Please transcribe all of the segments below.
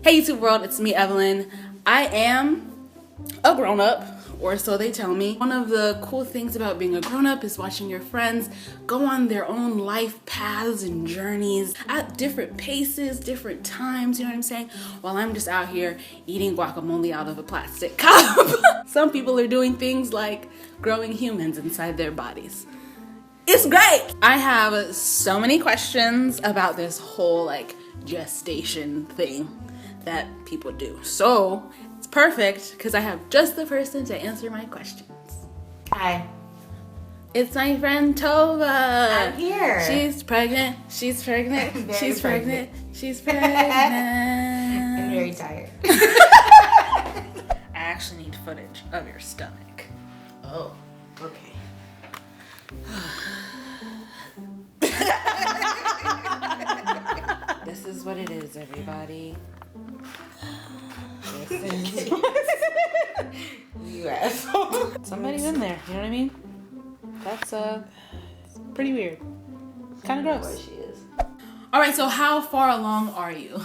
Hey YouTube world, it's me Evelyn. I am a grown-up, or so they tell me. One of the cool things about being a grown-up is watching your friends go on their own life paths and journeys at different paces, different times, you know what I'm saying? While I'm just out here eating guacamole out of a plastic cup. Some people are doing things like growing humans inside their bodies. It's great! I have so many questions about this whole gestation thing that people do. So it's perfect because I have just the person to answer my questions. Hi. It's my friend Tova. I'm here. She's pregnant. She's pregnant. She's pregnant. She's pregnant. I'm very tired. I actually need footage of your stomach. Oh, okay. This is what it is, everybody. You asshole. Somebody's in there, you know what I mean? That's pretty weird. Kind of gross. Where she is. Alright, so how far along are you?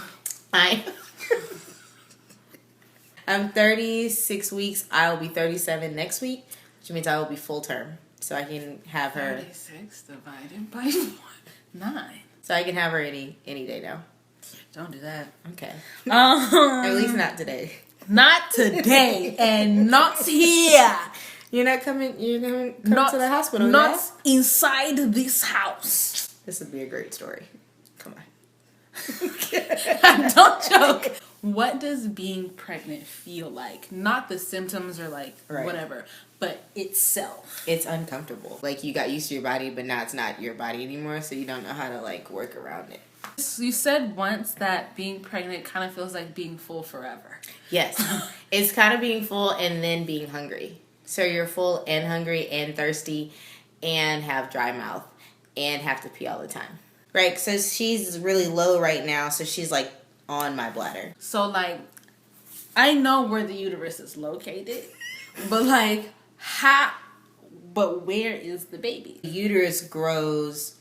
I'm 36 weeks. I will be 37 next week, which means I will be full term. So I can have her 36 divided by 9. So I can have her any day now. Don't do that. Okay. At least not today. Not today and not here. You're not coming to the hospital. Not inside this house. This would be a great story. Come on. Don't joke. What does being pregnant feel like? Not the symptoms or whatever, but itself. It's uncomfortable. You got used to your body, but now it's not your body anymore, so you don't know how to work around it. You said once that being pregnant kind of feels like being full forever. Yes. It's kind of being full and then being hungry. So you're full and hungry and thirsty and have dry mouth and have to pee all the time. Right, so she's really low right now, so she's on my bladder. So I know where the uterus is located, but but where is the baby? The uterus grows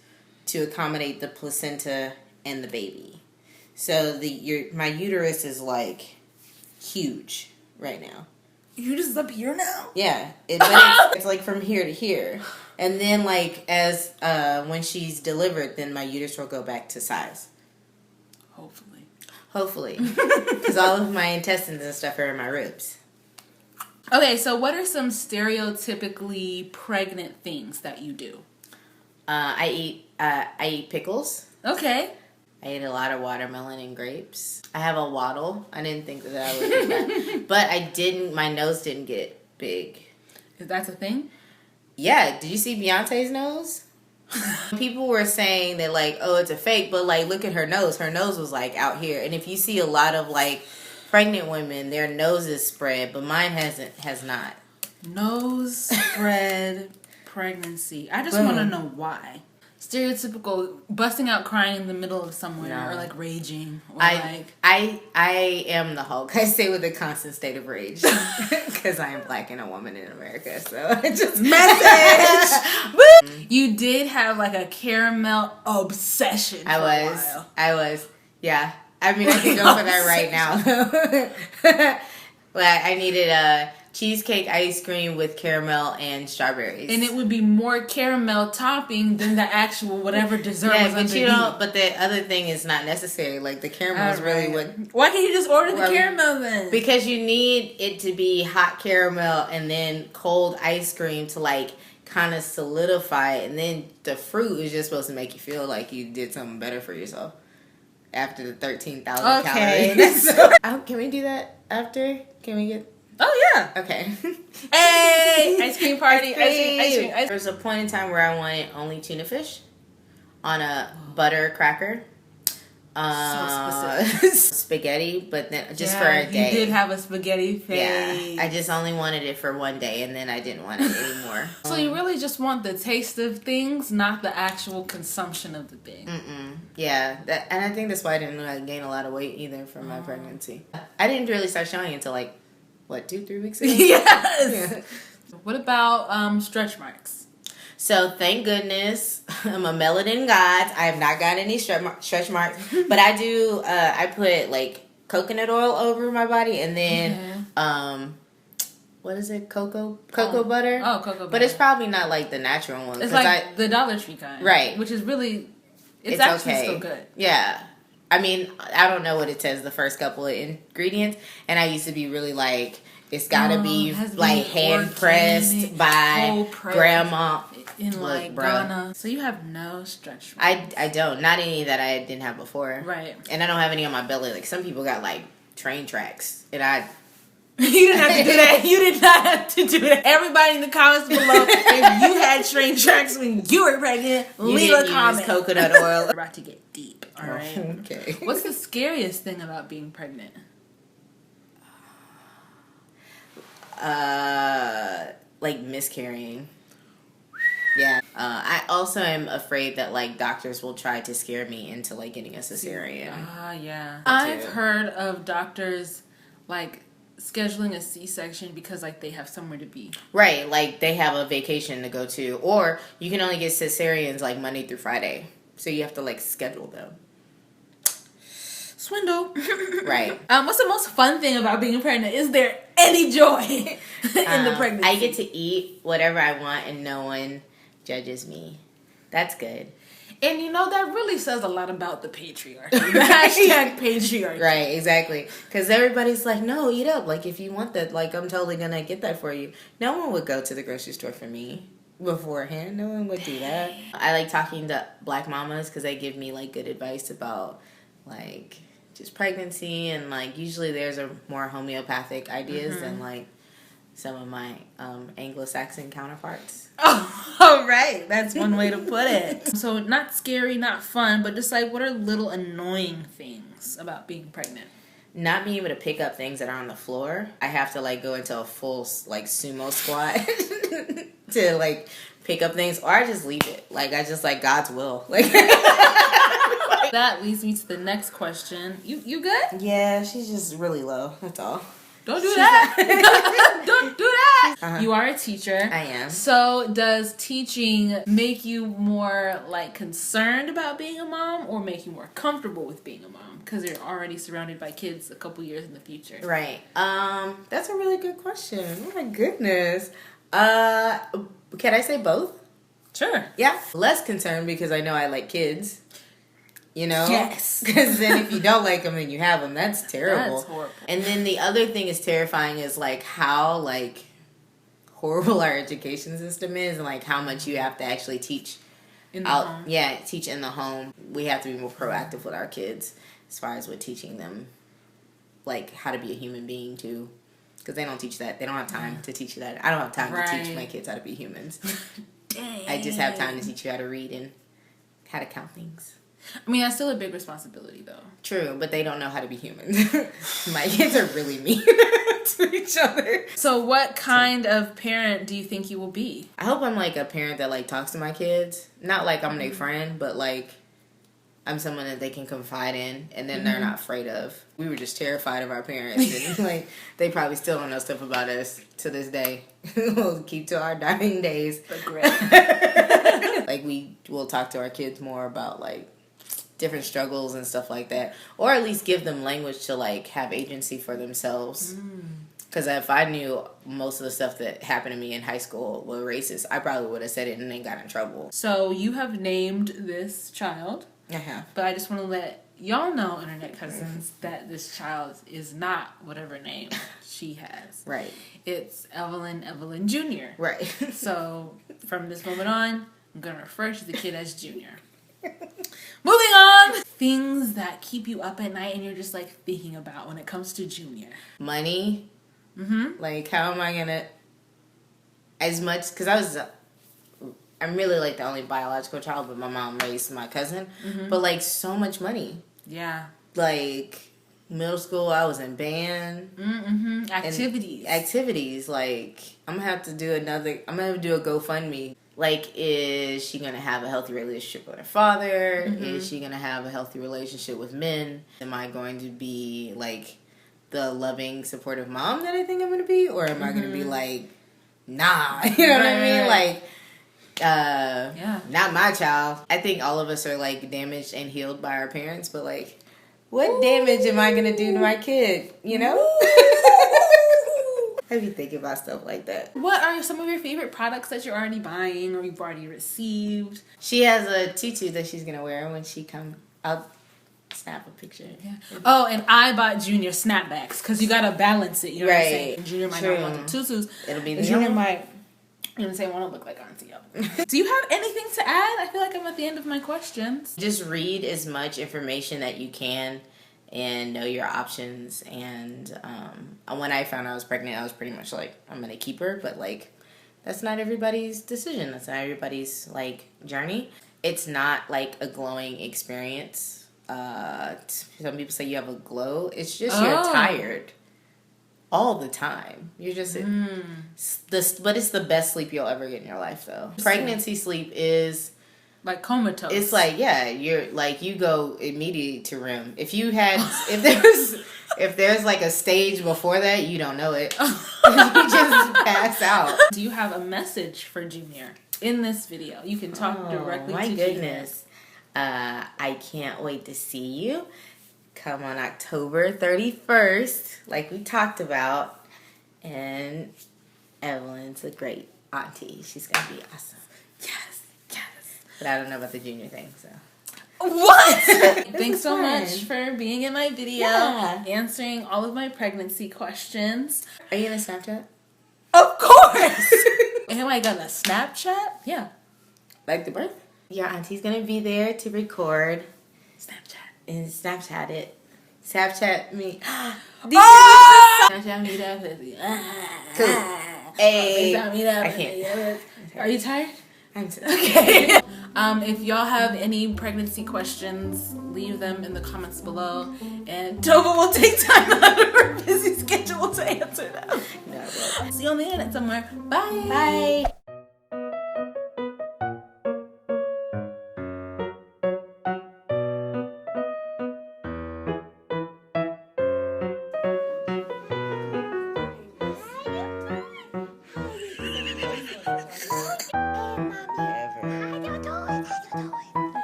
to accommodate the placenta and the baby. So my uterus is huge right now. Uterus is up here now? Yeah, it's from here to here. And then as when she's delivered, then my uterus will go back to size. Hopefully. Because all of my intestines and stuff are in my ribs. Okay, so what are some stereotypically pregnant things that you do? I eat pickles. Okay. I eat a lot of watermelon and grapes. I have a waddle. I didn't think that I would do that. But my nose didn't get big. Is that a thing? Yeah. Did you see Beyonce's nose? People were saying that oh, it's a fake, but look at her nose. Her nose was out here. And if you see a lot of pregnant women, their noses spread, but mine has not. Nose spread pregnancy. I just want to know why. Stereotypical busting out crying in the middle of somewhere, or raging, or I am the Hulk. I stay with a constant state of rage because I am black and a woman in America. So it just message. You did have a caramel obsession. For a while. I was. Yeah. I mean, I can go for that right now. But I needed a cheesecake ice cream with caramel and strawberries. And it would be more caramel topping than the actual whatever dessert was underneath. But the other thing is not necessary. The caramel is really what... Why can't you just order the caramel then? Because you need it to be hot caramel and then cold ice cream to kind of solidify it. And then the fruit is just supposed to make you feel like you did something better for yourself. After the 13,000 calories. Can we do that after? Can we get... Oh, yeah. Okay. Hey! Ice cream party. Ice cream. There was a point in time where I wanted only tuna fish on a butter cracker. So specific. Spaghetti, but then just for a day. You did have a spaghetti phase. Yeah. I just only wanted it for one day, and then I didn't want it anymore. So you really just want the taste of things, not the actual consumption of the thing. Yeah, and I think that's why I didn't gain a lot of weight either from my pregnancy. I didn't really start showing until 2-3 weeks ago? Yes! Yeah. What about stretch marks? So thank goodness I'm a melanin god. I have not gotten any stretch marks, but I do. I put coconut oil over my body, and then what is it? Cocoa butter. Oh, cocoa butter. But it's probably not like the natural one. It's like the Dollar Tree kind, right? Which is really, it's actually still good. Yeah. I mean, I don't know what it says the first couple of ingredients, and I used to be really like, it's gotta be like hand pressed by grandma in like Ghana. So you have no stretch marks. I don't. Not any that I didn't have before. Right. And I don't have any on my belly. Like some people got like train tracks, and I. You didn't have to do that. You did not have to do that. Everybody in the comments below, if you had train tracks when you were pregnant, leave a comment. Coconut oil. We're about to get deep. All right. Okay. What's the scariest thing about being pregnant? Like miscarrying. Yeah. I also am afraid that like doctors will try to scare me into like getting a cesarean. Yeah. I've heard of doctors like scheduling a C-section because like they have somewhere to be. Right, like they have a vacation to go to, or you can only get cesareans like Monday through Friday, so you have to like schedule them. Swindle. Right. What's the most fun thing about being pregnant? Is there any joy in the pregnancy? I get to eat whatever I want and no one judges me. That's good. And you know, that really says a lot about the patriarchy. The hashtag patriarchy. Right, exactly. Because everybody's like, no, eat up. Like, if you want that, like, I'm totally going to get that for you. No one would go to the grocery store for me beforehand. No one would do that. I like talking to Black mamas because they give me, like, good advice about, like, just pregnancy. And, like, usually theirs are more homeopathic ideas than, like, some of my Anglo-Saxon counterparts. Oh, right. That's one way to put it. So not scary, not fun, but just like what are little annoying things about being pregnant? Not being able to pick up things that are on the floor. I have to like go into a full like sumo squat to like pick up things, or I just leave it. Like I just like God's will. Like that leads me to the next question. You good? Yeah, she's just really low. That's all. Don't do that. Don't do that. Uh-huh. You are a teacher. I am. So does teaching make you more like concerned about being a mom or make you more comfortable with being a mom? Because you're already surrounded by kids a couple years in the future. Right. That's a really good question. Oh my goodness. Can I say both? Sure. Yeah. Less concerned because I know I like kids. You know? Yes. Because then if you don't like them and you have them, that's terrible. That's horrible. And then the other thing is terrifying is, like, how, like, horrible our education system is and, like, how much you have to actually teach. In the home. Yeah, teach in the home. We have to be more proactive with our kids as far as with teaching them, like, how to be a human being, too. Because they don't teach that. They don't have time to teach you that. I don't have time to teach my kids how to be humans. Dang. I just have time to teach you how to read and how to count things. I mean, that's still a big responsibility, though. True, but they don't know how to be humans. My kids are really mean to each other. So what kind of parent do you think you will be? I hope I'm, like, a parent that, like, talks to my kids. Not like I'm their friend, but, like, I'm someone that they can confide in, and then they're not afraid of. We were just terrified of our parents, and, like, they probably still don't know stuff about us to this day. We'll keep to our dying days. Like, we will talk to our kids more about, like, different struggles and stuff like that, or at least give them language to like have agency for themselves. Because if I knew most of the stuff that happened to me in high school were racist, I probably would have said it and then got in trouble. So you have named this child. I have. But I just want to let y'all know, internet cousins, that this child is not whatever name she has. Right. It's Evelyn Jr. Right. So from this moment on, I'm going to refer to the kid as Junior. Moving on. Things that keep you up at night and you're just like thinking about when it comes to Junior. Money. Like, how am I gonna, as much, because I'm really like the only biological child, but my mom raised my cousin. But like so much money. Yeah. Like middle school, I was in band. Activities. Like, I'm gonna have to do a GoFundMe. Like, is she going to have a healthy relationship with her father? Is she going to have a healthy relationship with men? Am I going to be, like, the loving, supportive mom that I think I'm going to be? Or am I going to be, like, nah? You know what I mean? Like, not my child. I think all of us are, like, damaged and healed by our parents. But, like, what damage am I gonna do to my kid? You know? I be thinking about stuff like that. What are some of your favorite products that you're already buying or you've already received? She has a tutu that she's gonna wear when she comes. I'll snap a picture. Yeah. Oh, and I bought Junior snapbacks because you gotta balance it. You know what I'm saying? And Junior might not want the tutus. It'll be the Junior might. You know, say I want to look like Auntie Evelyn. Do you have anything to add? I feel like I'm at the end of my questions. Just read as much information that you can and know your options. And when I found I was pregnant, I was pretty much like, I'm going to keep her. But, like, that's not everybody's decision. That's not everybody's, like, journey. It's not, like, a glowing experience. Some people say you have a glow. It's just you're tired. All the time. You're just but it's the best sleep you'll ever get in your life, though. Pregnancy sleep is like comatose. It's like, yeah, you're like, you go immediately to REM. If there's like a stage before that, you don't know it. You just pass out. Do you have a message for Junior in this video? You can talk directly to my Junior. goodness. I can't wait to see you. Come on October 31st, like we talked about. And Evelyn's a great auntie. She's going to be awesome. Yes. But I don't know about the Junior thing, so. What? Thanks so much for being in my video, answering all of my pregnancy questions. Are you going to Snapchat? Of course! Am I going to Snapchat? Yeah. Like the birth? Your auntie's going to be there to record. Snapchat. And Snapchat it. Snapchat me. Snapchat me that pussy. Cool. Hey. I can't. Are you tired? I'm okay. If y'all have any pregnancy questions, leave them in the comments below. And Tova will take time out of her busy schedule to answer them. No, see you on the internet somewhere. Bye. Bye.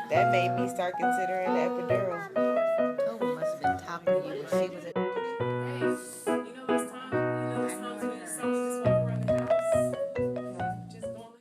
That made me start considering the epidural.